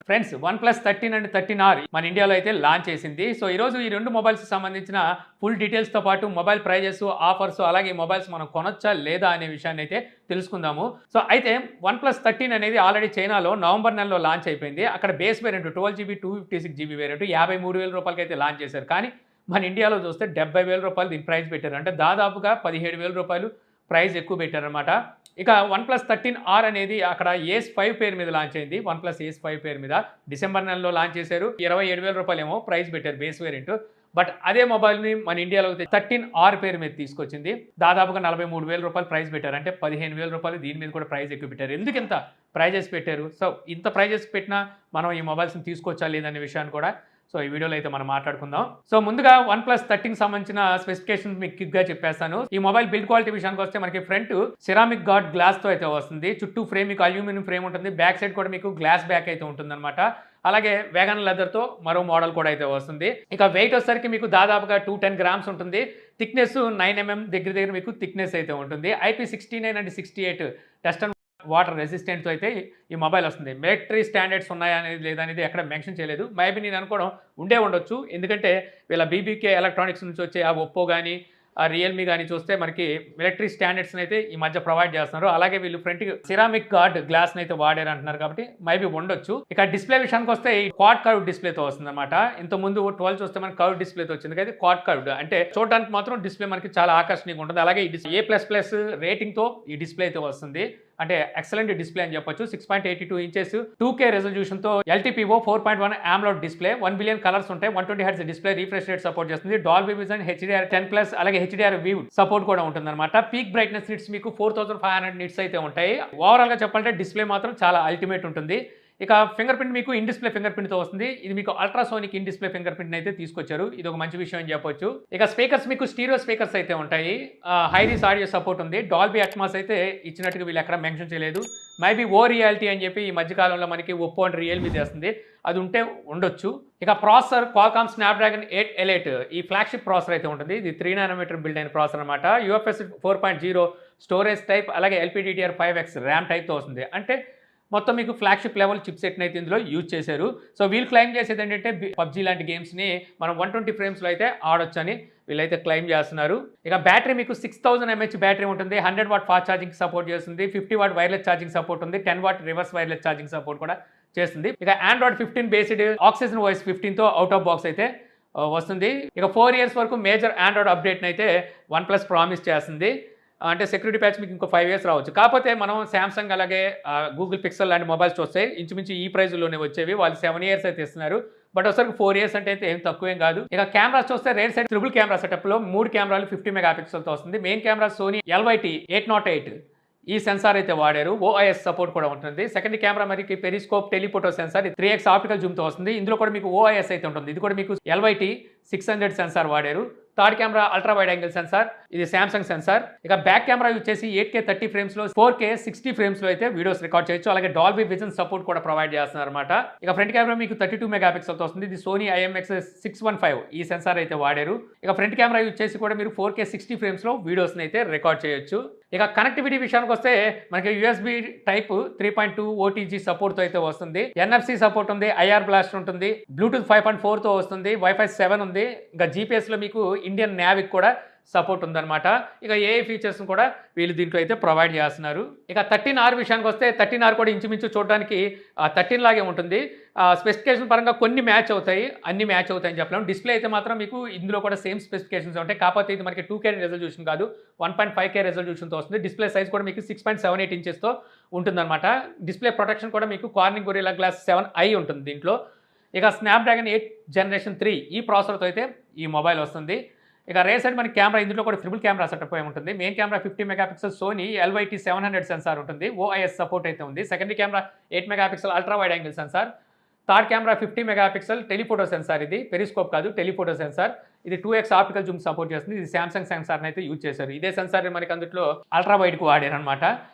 Friends OnePlus 13 and 13R మన ఇండియాలో అయితే లాంచ్ చేసింది. సో ఈరోజు ఈ రెండు మొబైల్స్ సంబంధించిన ఫుల్ డీటెయిల్స్తో పాటు మొబైల్ ప్రైజెస్, ఆఫర్స్, అలాగే మొబైల్స్ మనం కొనొచ్చా లేదా అనే విషయాన్ని అయితే తెలుసుకుందాము. సో అయితే OnePlus 13 అనేది ఆల్రెడీ చైనాలో నవంబర్ నెలలో లాంచ్ అయిపోయింది. అక్కడ base variant 12GB 256GB variant 53,000 రూపాయలకి అయితే లాంచ్ చేశారు. కానీ మన ఇండియాలో చూస్తే 70,000 రూపాయలు దీని ప్రైస్ పెట్టారు. అంటే దాదాపుగా 17,000 రూపాయలు ప్రైస్ ఎక్కువ పెట్టారనమాట. ఇక OnePlus 13R అనేది అక్కడ ఏస్ 5 పేరు మీద లాంచ్ అయింది. OnePlus ఏస్ 5 పేరు మీద డిసెంబర్ నెలలో లాంచ్ చేశారు. 27,000 రూపాయలు ఏమో ప్రైస్ పెట్టారు బేస్ వేరియంట్. బట్ అదే మొబైల్ని మన ఇండియాలో 13R పేరు మీద తీసుకొచ్చింది. దాదాపుగా 43,000 రూపాయలు ప్రైస్ పెట్టారు. అంటే 15,000 రూపాయలు దీని మీద కూడా ప్రైస్ ఎక్కువ పెట్టారు. ఎందుకు ఇంత ప్రైజెస్ పెట్టారు? సో ఇంత ప్రైజెస్ పెట్టినా మనం ఈ మొబైల్స్ని తీసుకోవచ్చా లేదనే విషయాన్ని కూడా సో ఈ వీడియోలో అయితే మనం మాట్లాడుకుందాం. సో ముందుగా OnePlus 13 సంబంధించిన స్పెసిఫికేషన్ మీకు క్విక్గా చెప్పేస్తాను. ఈ మొబైల్ బిల్డ్ క్వాలిటీ విషయానికి వస్తే మనకి ఫ్రంట్ సిరామిక్ గార్డ్ గ్లాస్తో అయితే వస్తుంది. చుట్టూ ఫ్రేమ్ మీకు అల్యూమినియం ఫ్రేమ్ ఉంటుంది. బ్యాక్ సైడ్ కూడా మీకు గ్లాస్ బ్యాక్ అయితే ఉంటుందన్నమాట. అలాగే వేగన్ లెదర్తో మరో మోడల్ కూడా అయితే వస్తుంది. ఇక వెయిట్ వచ్చేసరికి మీకు దాదాపుగా 210 గ్రామ్స్ ఉంటుంది. థిక్నెస్ 9mm దగ్గర మీకు థిక్నెస్ అయితే ఉంటుంది. IP69 and 68 test and water రెసిస్టెంట్తో అయితే ఈ మొబైల్ వస్తుంది. మిలిటరీ స్టాండర్డ్స్ ఉన్నాయా అనేది లేదనేది ఎక్కడ మెన్షన్ చేయలేదు. మేబీ నేను అనుకోవడం ఉండొచ్చు. ఎందుకంటే వీళ్ళ BBK ఎలక్ట్రానిక్స్ నుంచి వచ్చే ఆ ఒప్పో కానీ ఆ రియల్మీ కానీ చూస్తే మనకి మిలిటరీ స్టాండర్డ్స్ని అయితే ఈ మధ్య ప్రొవైడ్ చేస్తున్నారు. అలాగే వీళ్ళు ఫ్రంట్ సిరామిక్ గార్డ్ గ్లాస్ని అయితే వాడారు అంటున్నారు కాబట్టి మేబీ ఉండొచ్చు. ఇక డిస్ప్లే విషయానికి వస్తే ఈ క్వాడ్ కర్వ్ డిస్ప్లేతో వస్తుంది అనమాట. ఇంతకుముందు 12 చూస్తే మనకి కర్వ్ డిస్ప్లేతో వచ్చింది కదా, క్వాడ్ కర్వ్డ్ అంటే చూడడానికి మాత్రం డిస్ప్లే మనకి చాలా ఆకర్షణీయంగా ఉంటుంది. అలాగే ఈ A++ రేటింగ్తో ఈ డిస్ప్లే అయితే వస్తుంది. అంటే ఎక్సలెంట్ డిస్ప్లే అని చెప్పొచ్చు. 6.82 inches 2K రెజల్యూషన్తో LTPO 4.1 AMOLED display, 1 billion colours ఉంటాయి. 120 Hz display refresh rate support చేస్తుంది. డాల్బీ విజన్, HDR10+, అలాగే HDR సపోర్ట్ కూడా ఉంటుంది అనమాట. పీక్ బ్రైట్నెస్ నిట్స్ మీకు 4500 నిట్స్ అయితే ఉంటాయి. ఓవరాల్ గా చెప్పాలంటే డిస్ప్లే మాత్రం చాలా అల్టిమేట్ ఉంటుంది. ఇక ఫింగర్ ప్రింట్ మీకు ఇన్ డిస్ప్లే ఫింగర్ ప్రింట్తో వస్తుంది. ఇది మీకు ultrasonic in display finger print అయితే తీసుకొచ్చారు. ఇది ఒక మంచి విషయం అని చెప్పొచ్చు. ఇక స్పీకర్స్ మీకు స్టీరియో స్పీకర్స్ అయితే ఉంటాయి. హైరీస్ ఆడియో సపోర్ట్ ఉంది. డాల్బీ అట్మాస్ అయితే ఇచ్చినట్టుగా వీళ్ళు ఎక్కడ మెన్షన్ చేయలేదు. మేబీ ఓ రియాలిటీ అని చెప్పి ఈ మధ్యకాలంలో మనకి ఒప్పో అండ్ రియల్మీ చేస్తుంది. అది ఉంటే ఉండొచ్చు. ఇక ప్రాసెసర్ Qualcomm Snapdragon 8 Elite ఈ ఫ్లాగ్షిప్ ప్రాసెసర్ అయితే ఉంటుంది. ఇది 3nm బిల్డ్ అయిన ప్రాసెసర్ అనమాట. UFS 4.0 స్టోరేజ్ టైప్, అలాగే LPDDR5X ర్యామ్ టైప్తో వస్తుంది. అంటే మొత్తం మీకు ఫ్లాగ్షిప్ లెవెల్ చిప్ సెట్ని అయితే ఇందులో యూజ్ చేశారు. సో వీళ్ళు క్లైమ్ చేసేది ఏంటంటే PUBG లాంటి గేమ్స్ని మనం 120 ఫ్రేమ్స్లో అయితే ఆడొచ్చని వీళ్ళైతే క్లైమ్ చేస్తున్నారు. ఇక బ్యాటరీ మీకు 6000 mAh బ్యాటరీ ఉంటుంది. 100 వాట్ ఫాస్ట్ ఛార్జింగ్ సపోర్ట్ చేస్తుంది. 50 వాట్ వైర్లెస్ ఛార్జింగ్ సపోర్ట్ ఉంది. 10 watt reverse wireless charging support కూడా చేస్తుంది. ఇక Android 15 బేస్డ్ Oxygen OS 15తో అవుట్ ఆఫ్ బాక్స్ అయితే వస్తుంది. ఇక 4 years వరకు మేజర్ ఆండ్రాయిడ్ అప్డేట్ని అయితే OnePlus ప్రామిస్ చేస్తుంది. అంటే సెక్యూరిటీ ప్యాచ్ మీకు ఇంకో 5 years రావచ్చు. కాకపోతే మనం శాంసంగ్ అలాగే గూగుల్ పిక్సెల్ లాంటి మొబైల్స్ చూస్తే ఇంచుమించు ఈ ప్రైజ్లోనే వచ్చేవి. వాళ్ళు 7 years అయితే ఇస్తున్నారు. బట్ ఒకసారి 4 years అంటే అయితే ఏం తక్కువేం కాదు. ఇక కెమెరాస్ చూస్తే రేర్ సైడ్ ట్రిపుల్ కెమెరా సెటప్లో 3 కెమెరాలు 50 మెగాపిక్సెల్తో వస్తుంది. మెయిన్ కెమెరా సోనీ LYT 808 ఈ సెన్సార్ అయితే వాడారు. OIS సపోర్ట్ కూడా ఉంటుంది. సెకండ్ కెమెరా మనకి periscope telephoto sensor 3x optical జూమ్తో వస్తుంది. ఇందులో కూడా మీకు OIS అయితే ఉంటుంది. ఇది కూడా మీకు LYT 600 సెన్సార్ వాడారు. Third camera ultra wide angle censor, ఇది శాంసంగ్ సెన్సార్. ఇక బ్యాక్ కెమెరా వచ్చేసి 8K 30 ఫ్రేమ్స్లో 4K 60 ఫ్రేమ్స్లో అయితే వీడియోస్ రికార్డ్ చేయొచ్చు. అలాగే డాల్బీ విజన్ సపోర్ట్ కూడా ప్రొవైడ్ చేస్తున్నారు అనమాట. ఇక ఫ్రంట్ కెమెరా మీకు 32 మెగాపిక్సెల్తో వస్తుంది. ఇది సోనీ IMX 615 ఈ సెన్సార్ అయితే వాడారు. ఇక ఫ్రంట్ కెమెరా వచ్చేసి కూడా మీరు 4K 60 ఫ్రేమ్స్లో వీడియోస్ని అయితే రికార్డ్ చేయొచ్చు. ఇక కనెక్టివిటీ విషయానికి వస్తే మనకి USB టైప్ 3.2 OTG సపోర్ట్తో అయితే వస్తుంది. NFC సపోర్ట్ ఉంది. IR బ్లాస్ట్ ఉంటుంది. బ్లూటూత్ 5.4తో వస్తుంది. Wi-Fi 7 ఉంది. ఇంకా GPSలో మీకు ఇండియన్ నావిక్ కూడా సపోర్ట్ ఉందన్నమాట. ఇక AI ఫీచర్స్ కూడా వీళ్ళు దీంట్లో అయితే ప్రొవైడ్ చేస్తున్నారు. ఇక 13R విషయానికి వస్తే 13R కూడా ఇంచుమించు చూడడానికి 13 లాగే ఉంటుంది. స్పెసిఫికేషన్ పరంగా కొన్ని మ్యాచ్ అవుతాయి, అన్ని మ్యాచ్ అవుతాయని చెప్పలేము. డిస్ప్లే అయితే మాత్రం మీకు ఇందులో కూడా సేమ్ స్పెసిఫికేషన్స్ ఉంటాయి. కాకపోతే ఇది మనకి 2K రెజల్యూషన్ కాదు, 1.5K రెజల్యూషన్తో వస్తుంది. డిస్ప్లే సైజ్ కూడా మీకు 6.78 ఇంచెస్తో ఉంటుందన్నమాట. డిస్ప్లే ప్రొటెక్షన్ కూడా మీకు కార్నింగ్ గొరిల్లా గ్లాస్ 7i ఉంటుంది దీంట్లో. ఇక Snapdragon 8 Gen 3 ఈ ప్రాసెసర్తో అయితే ఈ మొబైల్ వస్తుంది. ఇక రేర్ సైడ్ మనకి కెమెరా ఇందులో కూడా ట్రిపుల్ కెమెరా సెటప్ అయి ఉంటుంది. Main camera 50 megapixel Sony LYT 700 sensor ఉంటుంది. OIS సపోర్ట్ అయితే ఉంది. Second camera 8 megapixel ultra wide angle sensor. Third camera 50 megapixel telephoto sensor, ఇది పెరిస్కోప్ కాదు టెలిఫోటో సెన్సార్. ఇది 2x ఆప్టికల్ జూమ్ సపోర్ట్ చేస్తుంది. ఇది శాంసంగ్ సెన్సార్ని అయితే యూజ్ చేశారు. ఇదే సెన్సార్ మనకి అందులో అల్ట్రా వైడ్కు వాడారు అనమాట.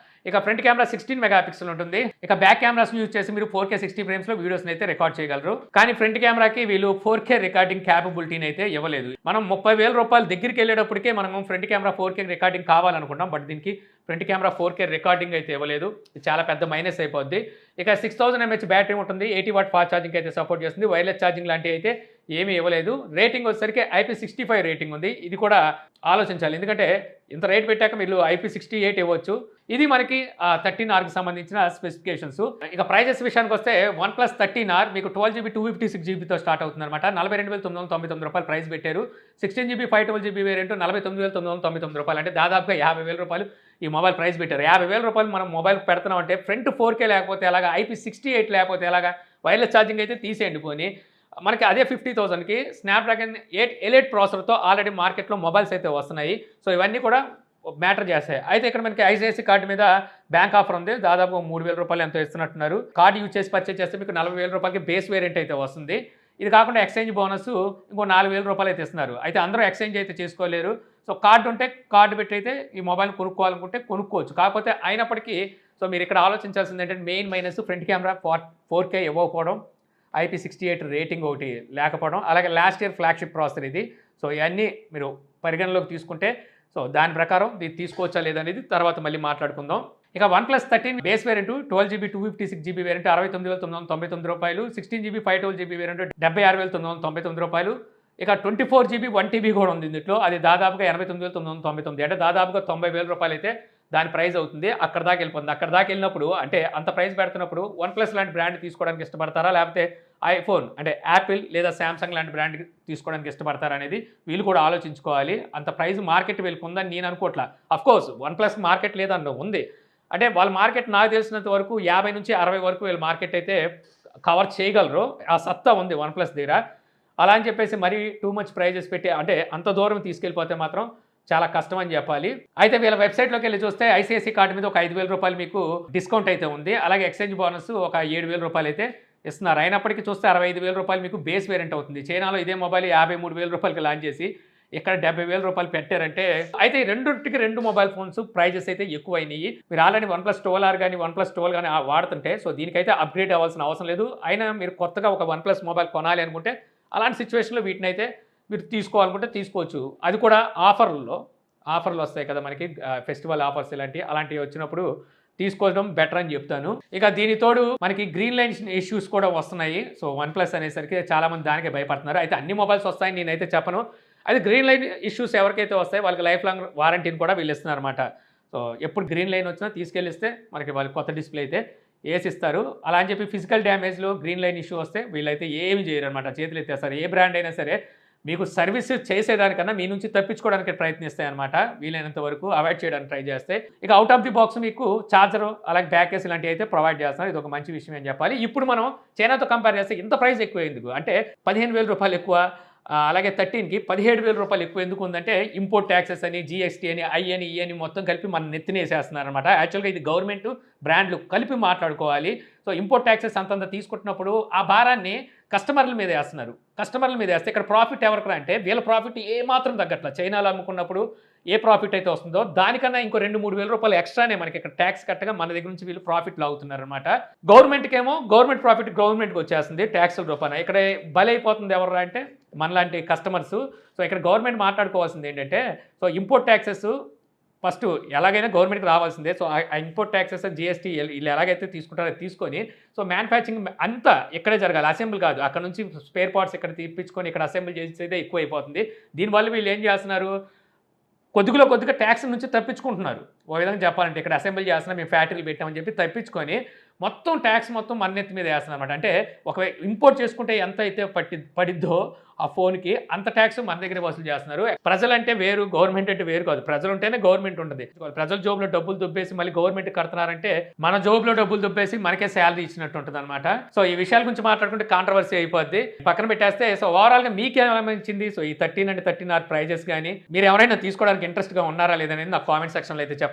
ఇక ఫ్రంట్ కెమెరా 16 మెగాపిక్సెల్ ఉంటుంది. ఇక బ్యాక్ కెమెరాస్ యూజ్ చేసి మీరు 4K 60 ఫ్రేమ్స్లో వీడియోస్ని అయితే రికార్డ్ చేయగలరు. కానీ ఫ్రంట్ కెమెరాకి వీళ్ళు 4K రికార్డింగ్ క్యాపబిలిటీని అయితే ఇవ్వలేదు. మనం 30,000 రూపాయలు దగ్గరికి వెళ్ళేటప్పటికే మనం ఫ్రంట్ కెమెరా 4K రికార్డింగ్ కావాలనుకుంటాం. బట్ దీనికి ఫ్రంట్ కెమెరా 4K రికార్డింగ్ అయితే ఇవ్వలేదు, ఇది చాలా పెద్ద మైనస్ అయిపోద్ది. ఇక 6000 mAh బ్యాటరీ ఉంటుంది, 80 వాట్ ఫాస్ట్ ఛార్జింగ్ అయితే సపోర్ట్ చేస్తుంది, వైర్లెస్ ఛార్జింగ్ లాంటివి అయితే ఏమీ ఇవ్వలేదు. రేటింగ్ వచ్చేసరికి IP65 రేటింగ్ ఉంది, ఇది కూడా ఆలోచించాలి, ఎందుకంటే ఇంత రేట్ పెట్టాక మీరు IP68 ఇవ్వచ్చు. ఇది మనకి 13Rకి సంబంధించిన స్పెసిఫికేషన్స్. ఇక ప్రైజెస్ విషయానికి వస్తే OnePlus 13R మీకు 12GB 256GBతో స్టార్ట్ అవుతుంది అనమాట. 42,999 రూపాయలు ప్రైస్ పెట్టారు. 16GB 512GB వేరియంట్ 49,999 రూపాయలు, అంటే దాదాపుగా 50,000 రూపాయలు ఈ మొబైల్ ప్రైస్ పెట్టారు. 50,000 రూపాయలు మనం మొబైల్ పెడుతున్నాం అంటే ఫ్రంట్ 4K లేకపోతే ఎలాగా, IP68 లేకపోతే ఎలాగా, వైర్లెస్ ఛార్జింగ్ అయితే తీసేయండి పోనీ. మనకి అదే 50,000కి స్నాప్డ్రాగన్ 8 ఎలైట్ ప్రాసెసర్తో ఆల్రెడీ మార్కెట్లో మొబైల్స్ అయితే వస్తున్నాయి. సో ఇవన్నీ కూడా మ్యాటర్ చేస్తాయి. అయితే ఇక్కడ మనకి ఐసిఐసి కార్డు మీద బ్యాంక్ ఆఫర్ ఉంది, దాదాపు 3,000 రూపాయలు ఎంతో ఇస్తున్నట్టున్నారు. కార్డు యూజ్ చేసి పర్చేజ్ చేస్తే మీకు 40,000 రూపాయలకి బేస్ వేరియంట్ అయితే వస్తుంది. ఇది కాకుండా ఎక్స్చేంజ్ బోనస్ ఇంకో 4,000 రూపాయలు అయితే ఇస్తున్నారు. అయితే అందరూ ఎక్స్చేంజ్ అయితే చేసుకోలేరు. సో కార్డు ఉంటే కార్డు పెట్టి అయితే ఈ మొబైల్ కొనుక్కోవాలనుకుంటే కొనుక్కోవచ్చు. కాకపోతే అయినప్పటికీ సో మీరు ఇక్కడ ఆలోచించాల్సింది ఏంటంటే main minus front camera 4K ఇవ్వకపోవడం, IP68 రేటింగ్ ఒకటి లేకపోవడం, అలాగే లాస్ట్ ఇయర్ ఫ్లాగ్షిప్ ప్రాసెసర్ ఇది. సో ఇవన్నీ మీరు పరిగణలోకి తీసుకుంటే సో దాని ప్రకారం దీన్ని తీసుకోవచ్చా లేదనేది తర్వాత మళ్ళీ మాట్లాడుకుందాం. ఇక OnePlus 13 base variant 12GB 256GB variant 69,999 రూపాయలు, 16GB 512GB వేరియంట్ 76,999 రూపాయలు. ఇక 24GB 1TB కూడా ఉంది దీంట్లో, అది దాదాపుగా 89,999, అంటే దాదాపుగా 90,000 రూపాయలు అయితే దాని ప్రైస్ అవుతుంది. అక్కడ దాకా వెళ్ళిపోతుంది. అక్కడ దాకా వెళ్ళినప్పుడు అంటే అంత ప్రైస్ పెడుతున్నప్పుడు OnePlus లాంటి బ్రాండ్ తీసుకోవడానికి ఇష్టపడతారా, లేకపోతే ఐఫోన్ అంటే యాపిల్ లేదా శాంసంగ్ లాంటి బ్రాండ్ తీసుకోవడానికి ఇష్టపడతారా అనేది వీళ్ళు కూడా ఆలోచించుకోవాలి. అంత ప్రైస్ మార్కెట్ వెళ్ళుకుందని నేను అనుకోవట్లా. అఫ్కోర్స్ OnePlus మార్కెట్ లేదన్న ఉంది, అంటే వాళ్ళ మార్కెట్ నాకు తెలిసినంత వరకు 50 నుంచి 60 వరకు వీళ్ళ మార్కెట్ అయితే కవర్ చేయగలరు. ఆ సత్తా ఉంది OnePlus దగ్గర. అలా అని చెప్పేసి మరీ టూ మచ్ ప్రైజెస్ పెట్టి అంటే అంత దూరం తీసుకెళ్ళిపోతే మాత్రం చాలా కష్టం అని చెప్పాలి. అయితే వీళ్ళ వెబ్సైట్లోకి వెళ్ళి చూస్తే ఐసిఐసి కార్డు మీద ఒక 5,000 రూపాయలు మీకు డిస్కౌంట్ అయితే ఉంది, అలాగే ఎక్స్చేంజ్ బోనస్ ఒక 7,000 రూపాయలు అయితే ఇస్తున్నారు. అయినప్పటికీ చూస్తే 65,000 రూపాయలు మీకు బేస్ వేరియంట్ అవుతుంది. చైనాలో ఇదే మొబైల్ 53,000 రూపాయలకి లాంచ్ చేసి ఇక్కడ 70,000 రూపాయలు పెట్టారంటే, అయితే రెండుకి రెండు మొబైల్ ఫోన్స్ ప్రైజెస్ అయితే ఎక్కువైనాయి. మీరు ఆల్రెడీ OnePlus 12R కానీ OnePlus 12 కానీ వాడుతుంటే సో దీనికైతే అప్గ్రేడ్ అవ్వాల్సిన అవసరం లేదు. అయినా మీరు కొత్తగా ఒక OnePlus మొబైల్ కొనాలి అనుకుంటే అలాంటి సిచ్యువేషన్లో వీటిని అయితే మీరు తీసుకోవాలనుకుంటే తీసుకోవచ్చు. అది కూడా ఆఫర్లు వస్తాయి కదా మనకి, ఫెస్టివల్ ఆఫర్స్ అలాంటివి వచ్చినప్పుడు తీసుకోవడం బెటర్ అని చెప్తాను. ఇక దీనితోడు మనకి గ్రీన్ లైన్ ఇష్యూస్ కూడా వస్తున్నాయి. సో OnePlus అనేసరికి చాలామంది దానికే భయపడుతున్నారు. అయితే అన్ని మొబైల్స్ వస్తాయని నేనైతే చెప్పను. అయితే గ్రీన్ లైన్ ఇష్యూస్ ఎవరికైతే వస్తాయో వాళ్ళకి లైఫ్ లాంగ్ వారంటీని కూడా వీళ్ళు ఇస్తున్నారు అనమాట. సో ఎప్పుడు గ్రీన్ లైన్ వచ్చినా తీసుకెళ్ళిస్తే మనకి వాళ్ళకి కొత్త డిస్ప్లే అయితే వేసిస్తారు. అలా అని చెప్పి ఫిజికల్ డ్యామేజ్లో గ్రీన్ లైన్ ఇష్యూ వస్తే వీళ్ళైతే ఏమి చేయరు అనమాట, చేతులు ఎత్తేస్తారు. ఏ బ్రాండ్ అయినా సరే మీకు సర్వీస్ చేసేదానికన్నా మీ నుంచి తప్పించుకోవడానికి ప్రయత్నిస్తాయి అనమాట, వీలైనంత వరకు అవాయిడ్ చేయడానికి ట్రై చేస్తే. ఇక అవుట్ ఆఫ్ ది బాక్స్ మీకు ఛార్జర్ అలాగే బ్యాక్ కేస్ ఇలాంటివి అయితే ప్రొవైడ్ చేస్తున్నారు. ఇది ఒక మంచి విషయం అని చెప్పాలి. ఇప్పుడు మనం చైనాతో కంపేర్ చేస్తే ఇంత ప్రైస్ ఎక్కువ ఎందుకు అంటే 15,000 రూపాయలు ఎక్కువ, అలాగే 13కి 17,000 రూపాయలు ఎక్కువ ఎందుకు ఉందంటే ఇంపోర్ట్ ట్యాక్సెస్ అని, జిఎస్టీ అని, ఐ అని, ఈ అని మొత్తం కలిపి మన నెత్తినేసేస్తున్నారు అనమాట. యాక్చువల్గా ఇది గవర్నమెంట్ బ్రాండ్లు కలిపి మాట్లాడుకోవాలి. సో ఇంపోర్ట్ ట్యాక్సెస్ అంతంత తీసుకుంటున్నప్పుడు ఆ భారాన్ని కస్టమర్ల మీద వేస్తే ఇక్కడ ప్రాఫిట్ ఎవరికి అంటే వీళ్ళ ప్రాఫిట్ ఏ మాత్రం తగ్గట్ల. చైనాలో అమ్ముకున్నప్పుడు ఏ ప్రాఫిట్ అయితే వస్తుందో దానికన్నా ఇంకో 2-3 వేల రూపాయలు ఎక్స్ట్రానే మనకి ఇక్కడ ట్యాక్స్ కట్టగా మన దగ్గర నుంచి వీళ్ళు ప్రాఫిట్లు అవుతున్నారు అనమాట. గవర్నమెంట్ ప్రాఫిట్ గవర్నమెంట్కి వచ్చేస్తుంది ట్యాక్సుల రూపాయన. ఇక్కడ బలైపోతుంది ఎవరు అంటే మనలాంటి కస్టమర్స్. సో ఇక్కడ గవర్నమెంట్ మాట్లాడుకోవాల్సింది ఏంటంటే సో ఇంపోర్ట్ ట్యాక్సెస్ ఫస్ట్ ఎలాగైనా గవర్నమెంట్కి రావాల్సిందే. సో ఆ ఇంపోర్ట్ ట్యాక్సెస్ జిఎస్టీ వీళ్ళు ఎలాగైతే తీసుకుంటారో తీసుకొని సో మ్యానుఫ్యాక్చరింగ్ అంతా ఇక్కడే జరగాలి, అసెంబ్లీ కాదు. అక్కడ నుంచి స్పేర్ పార్ట్స్ ఇక్కడ తీపించుకొని ఇక్కడ అసెంబ్లీ చేసేదే ఎక్కువ అయిపోతుంది. దీనివల్ల వీళ్ళు ఏం చేస్తున్నారు, కొద్దిగా ట్యాక్స్ నుంచి తప్పించుకుంటున్నారు. ఓ విధంగా చెప్పాలంటే ఇక్కడ అసెంబ్లీ చేస్తున్నా మేము ఫ్యాక్టరీలు పెట్టామని చెప్పి తప్పించుకొని మొత్తం ట్యాక్స్ మొత్తం మన నెత్తి మీద వేస్తున్నారు అనమాట. అంటే ఒకవేళ ఇంపోర్ట్ చేసుకుంటే ఎంత అయితే పడిద్దో ఆ ఫోన్కి అంత ట్యాక్స్ మన దగ్గర వసూలు చేస్తున్నారు. ప్రజలంటే వేరు, గవర్నమెంట్ అంటే వేరు కాదు. ప్రజలు ఉంటేనే గవర్నమెంట్ ఉంటుంది. ప్రజల జోబులో డబ్బులు దుబ్బేసి మళ్ళీ గవర్నమెంట్ కడుతున్నారంటే మన జోబులో డబ్బులు దుబ్బేసి మనకే శాలరీ ఇచ్చినట్టు ఉంటుంది అనమాట. సో ఈ విషయాల గురించి మాట్లాడుకుంటే కాంట్రవర్సీ అయిపోద్ది, పక్కన పెట్టేస్తే. సో ఓవరాల్గా మీకు ఏమనిపించింది సో ఈ 13 and 13R ప్రైజెస్ కానీ మీరు ఎవరైనా తీసుకోవడానికి ఇంట్రెస్ట్గా ఉన్నారా లేదనేది నాకు కామెంట్ సెక్షన్లో అయితే చెప్పండి.